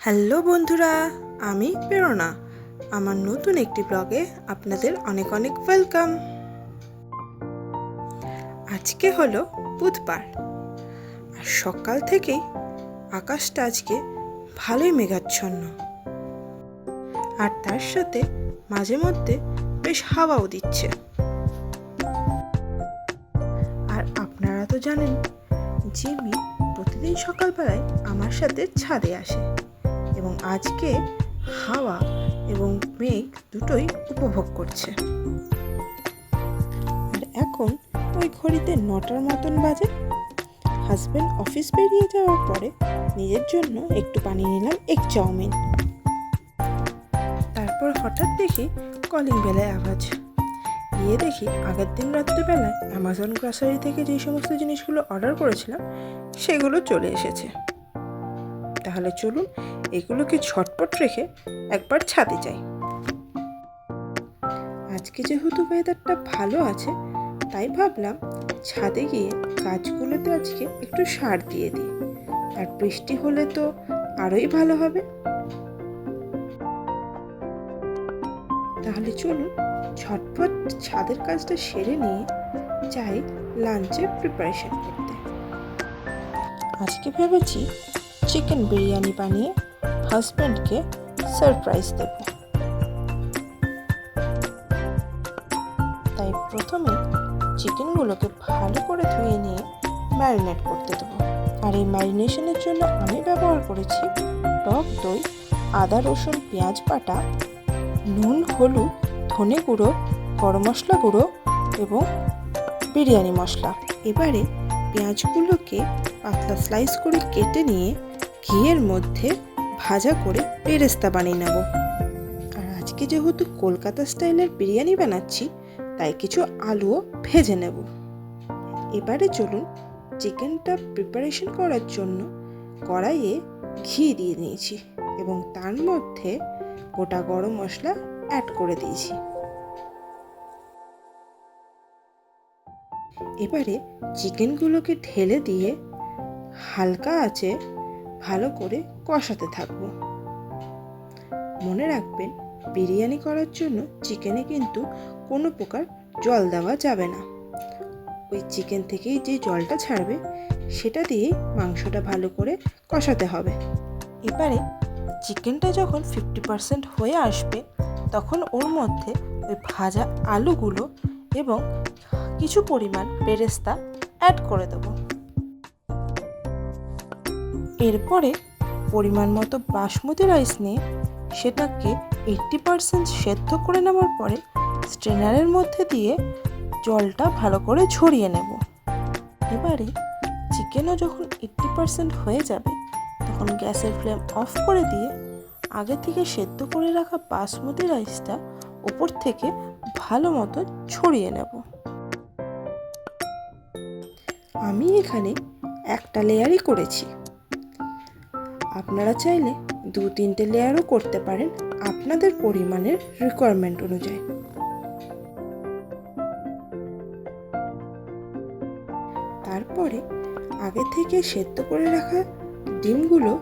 Hello বন্ধুরা, আমি প্রেরণা। আমার নতুন একটি ব্লগে আপনাদের অনেক অনেক ওয়েলকাম। আজকে হলো বুধবার, আর সকাল থেকেই আকাশটা আজকে ভালোই মেঘাচ্ছন্ন, আর তার সাথে মাঝে মধ্যে বেশ হাওয়াও দিচ্ছে। আর আপনারা তো জানেন, জিমি প্রতিদিন সকালবেলায় আমার সাথে ছাদে আসে এবং আজকে হাওয়া এবং মেঘ দুটোই উপভোগ করছে। আর এখন ওই ঘড়িতে 9টার মতন বাজে। হাজব্যান্ড অফিস বেরিয়ে যাওয়ার পরে নিজের জন্য একটু বানিয়ে নিলাম এগ চাউমিন। তারপর হঠাৎ দেখি কলিং বেলের আওয়াজ। গিয়ে দেখি আগের দিন রাত্রিবেলায় অ্যামাজন গ্রসারি থেকে যেই সমস্ত জিনিসগুলো অর্ডার করেছিলাম সেগুলো চলে এসেছে। তাহলে চলুন এগুলোকে ঝটপট রেখে একবার ছাদে যাই। আজকে যেহেতু ওয়েদারটা ভালো আছে, তাই ভাবলাম ছাদে গিয়ে গাছগুলোতে আজকে একটু সার দিয়ে দিই। আর বৃষ্টি হলে তো আরোই ভালো হবে। তাহলে চলুন ঝটপট ছাদের কাজটা সেরে নিয়ে যাই লাঞ্চের প্রিপারেশন করতে। আজকে ভেবেছি চিকেন বিরিয়ানি বানিয়ে হাজব্যান্ডকে সারপ্রাইজ দেব। তাই প্রথমে চিকেনগুলোকে ভালো করে ধুয়ে নিয়ে ম্যারিনেট করতে দেবো। আর এই ম্যারিনেশনের জন্য আমি ব্যবহার করেছি টক দই, আদা রসুন পেঁয়াজ বাটা, নুন, হলুদ, ধনে গুঁড়ো, গরম মশলা গুঁড়ো এবং বিরিয়ানি মশলা। এবারে পেঁয়াজগুলোকে পাতলা স্লাইস করে কেটে নিয়ে ঘিয়ের মধ্যে ভাজা করে বেরেস্তা বানিয়ে নেব। আর আজকে যেহেতু কলকাতা স্টাইলের বিরিয়ানি বানাচ্ছি, তাই কিছু আলুও ভেজে নেব। এবারে চলুন চিকেনটা প্রিপারেশন করার জন্য কড়াইয়ে ঘি দিয়ে নিয়েছি এবং তার মধ্যে গোটা গরম মশলা অ্যাড করে দিয়েছি। এবারে চিকেনগুলোকে ঢেলে দিয়ে হালকা আঁচে ভালো করে কষাতে থাকবো। মনে রাখবেন, বিরিয়ানি করার জন্য চিকেনে কিন্তু কোনো প্রকার জল দেওয়া যাবে না। ওই চিকেন থেকেই যে জলটা ছাড়বে সেটা দিয়েই মাংসটা ভালো করে কষাতে হবে। এবারে চিকেনটা যখন 50% হয়ে আসবে, তখন ওর মধ্যে ওই ভাজা আলুগুলো এবং কিছু পরিমাণ বেরেস্তা অ্যাড করে দেবো। এরপরে পরিমাণ মতো বাসমতি রাইস নিয়ে সেটাকে 80% সেদ্ধ করে নেওয়ার পরে স্ট্রেনারের মধ্যে দিয়ে জলটা ভালো করে ঝরিয়ে নেব। এবারে চিকেনও যখন 80% হয়ে যাবে, তখন গ্যাসের ফ্লেম অফ করে দিয়ে আগে থেকে সেদ্ধ করে রাখা বাসমতি রাইসটা ওপর থেকে ভালো মতো ছড়িয়ে নেব। আমি এখানে একটা লেয়ারই করেছি, আপনারা চাইলে 2-3টে লেয়ারও করতে পারেন আপনাদের পরিমাণের রিকোয়ারমেন্ট অনুযায়ী। তারপরে আগে থেকে সেদ্ধ করে রাখা ডিমগুলো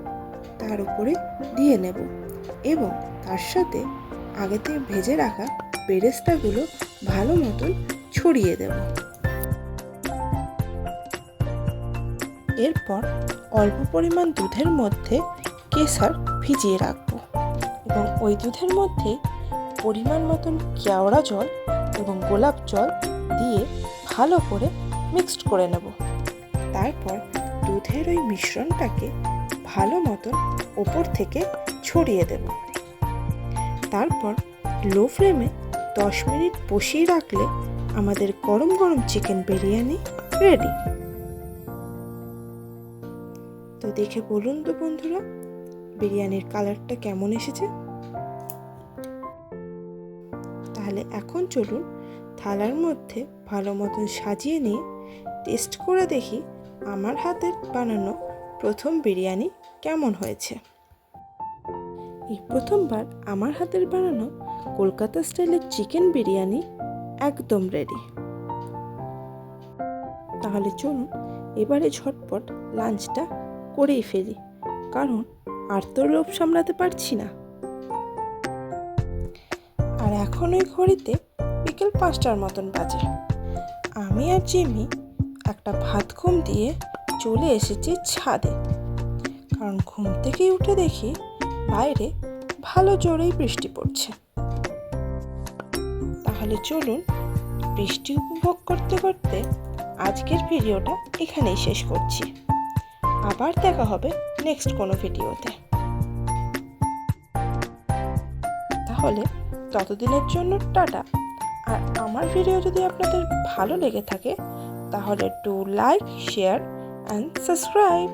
তার উপরে দিয়ে নেব এবং তার সাথে আগে থেকে ভেজে রাখা বেরেস্তাগুলো ভালো মতন ছড়িয়ে দেব। এরপর অল্প পরিমাণ দুধের মধ্যে কেশর ভিজিয়ে রাখবো এবং ওই দুধের মধ্যে পরিমাণ মতন কেওড়া জল এবং গোলাপ জল দিয়ে ভালো করে মিক্সড করে নেব। তারপর দুধের ওই মিশ্রণটাকে ভালো মতন ওপর থেকে ছড়িয়ে দেব। তারপর লো ফ্লেমে 10 মিনিট বসিয়ে রাখলে আমাদের গরম গরম চিকেন বিরিয়ানি রেডি। তো দেখে বলুন তো বন্ধুরা, বিরিয়ানির কালারটা কেমন এসেছে? তাহলে এখন চলুন থালার মধ্যে ভালো মতন সাজিয়ে নিয়ে টেস্ট করে দেখি আমার হাতের বানানো প্রথম বিরিয়ানি কেমন হয়েছে। এই প্রথমবার আমার হাতের বানানো কলকাতা স্টাইলের চিকেন বিরিয়ানি একদম রেডি। তাহলে চলুন এবারে ঝটপট লাঞ্চটা করেই ফেলি, কারণ আর তো লোভ সামলাতে পারছি না। আর এখন ওই ঘড়িতে বিকেল 5টার মতন বাজে। আমি আর জিমি একটা ভাত ঘুম দিয়ে চলে এসেছি ছাদে, কারণ ঘুম থেকেই উঠে দেখি বাইরে ভালো জোরেই বৃষ্টি পড়ছে। তাহলে চলুন বৃষ্টি উপভোগ করতে করতে আজকের ভিডিওটা এখানেই শেষ করছি। আবার দেখা হবে নেক্সট কোনো ভিডিওতে। তাহলে ততদিনের জন্য টাটা। আর আমার ভিডিও যদি আপনাদের ভালো লেগে থাকে তাহলে do like, share and subscribe.